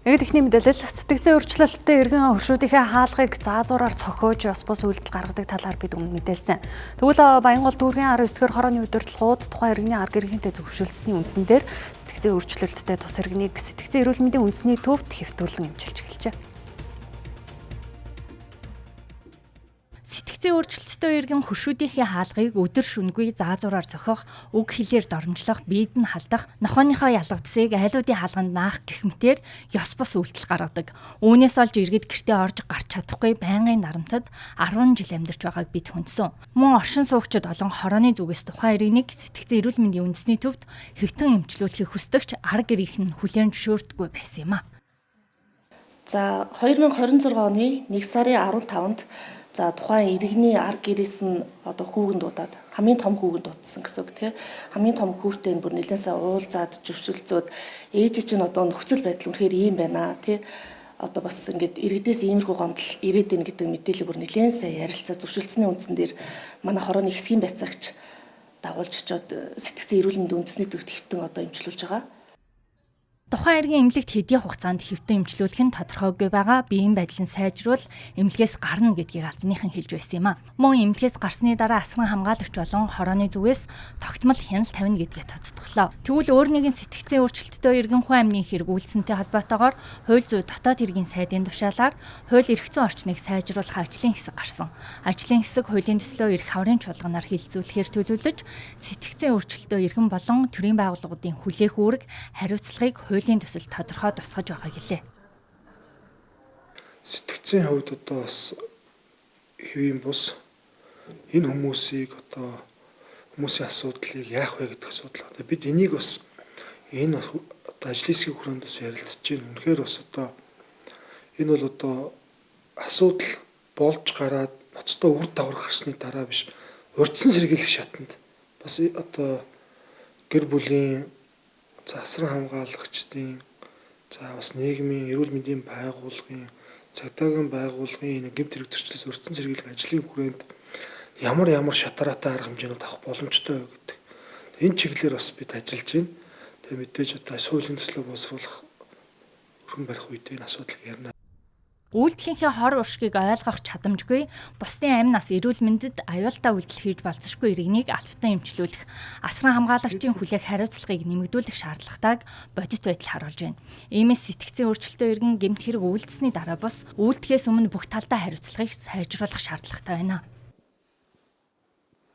Яг ихний мэдээлэл сэтгцийн өөрчлөлттэй иргэн хөршүүдийнхээ хаалгыг заазуураар цохиож ёс бус үйлдэл гаргадаг талаар бид өмнө мэдээлсэн. Тэгвэл Баянгол дүүргийн 19-р хорооны удирдлагууд тухайн иргэний арга иргэнтэй зөвшөөрлсөний үндсэн дээр сэтгцийн өөрчлөлттэй тус иргэнийг сэтгцийн эрүүл мэндийн үндэсний төвд хэвтүүлэн эмчилж эхэлжээ. Сэтгцийн өөрчлөлттэй иргэн хөршүүдийнхээ хаалгыг өдөр шөнөгүй заазуураар цохих, үг хэлээр доромжлох, биед нь халдах, нохооныхоо ялгагдсыг айлуудын хаалганд наах гэх мэтээр ёс бус үйлдэл гаргадаг. Үүнээс олж иргэд гэртээ орж гарч чадахгүй байнгын нарамтад 10 жил амьдарч байгааг бид хүндсэн. Мөн оршин суугчид олон хорооны зүгээс тухайн иргэнийг сэтгцийн эрүүл мэндийн үндэсний төвд хэвтэн эмчлүүлэхийг хүсдэгч арга ирэх нь хүлээн зөвшөөрдөггүй байсан юм а. За 2026 оны 1 сарын 15-нд тухайн иргэний арга гэрээс нь хүүгэн дуудаад хамгийн том хүүгэн дуудсан гэсэн үг тийм хамгийн том хүүтэй нь бүр нэлээд сайн уулзаад зөвшөлдсөд ээж чинь нөхцөл байдал үнэхээр ийм байна тийм бас ингээд иргэдээс иймэрхүү гомдол ирээд ийн гэдэг мэдээлэл бүр нэлээд сайн ярилцаа зөвшөлдсөний үндсэн дээр манай хорооны хэсгийн байцаагч дагуулж очоод сэтгцийн эрүүл мэндийн үндэсний төвд хэвтэн эмчилүүлж байгаа. Тухайн иргэн эмнэлэгт хэдийн хугацаанд хэвтэн эмчлүүлэх нь тодорхойгүй байгаа. Биеийн байдлын сайжруул эмнэлгээс гарна гэдгийг албаныхан хэлж байсан юм а. Мөн эмнэлгээс гарсны дараа асран хамгаалагч болон хорооны зүгээс тогтмол хяналт тавина гэдгээ тоцтглоо. Тэгвэл өөр нэгэн сэтгцийн өөрчлөлттэй иргэн хүн амнын хэрэг үйлснэнтэй холбоотойгоор хууль зүйн дотоод иргэн сайдын тушаалаар хууль эрх зүйн орчныг сайжруулах ажлын хэсэг гарсан. Ажлын хэсэг хуулийн төслөө эрх хаврын чуулганаар хилцүүлэхээр төлөвлөж сэтгцийн өөрчлөлттэй иргэн болон төрийн байгууллагуудын хүлээх үүрэг хариуцлагыг хуулийн төсөл тодорхой тусгаж байгааг хэлээ. Сэтгцийн хувьд бас хэвийн бус энэ хүмүүсийн асуудлыг яах вэ гэдэг асуудал. Бид энийг бас энэ ажлын хэсгийн хүрээнд бас ярилцж байна. Үнэхээр бас энэ бол асуудал болж гараад ноцтой үр дагавар гарсны дараа биш. Урьдчилан сэргийлэх шатанд бас гэр бүлийн асран хамгаалагчдын бас нийгмийн эрүүл мэндийн байгууллагын цагдаагийн байгууллагын гэмт хэрэг зөрчлөөс урьдчилан сэргийлэх ажлын хүрээнд ямар шатараатай арга хэмжээнүүд авах боломжтой вэ гэдэг. Энэ чиглэлээр бас бид ажиллаж байна. Тэгээ мэдээж суулийн төслөө боловсруулах өргөн барих үед энэ асуудлыг ярина. Үйлдэлийнхээ хор уршгийг ойлгох чадамжгүй, бусдын амь нас эрүүл мэндэд аюултай үйлдэл хийж болзошгүй иргэнийг албатай эмчлүүлэх, асран хамгаалагчийн хүлээх хариуцлагыг нэмэгдүүлэх шаардлагатайг бодит байдал харуулж байна. Иймээс сэтгцийн өөрчлөлтөө иргэн гэмт хэрэг үйлдэлсний дараа бус үйлдэхээс өмнө бүх талдаа хариуцлагыг сайжруулах шаардлагатай байна.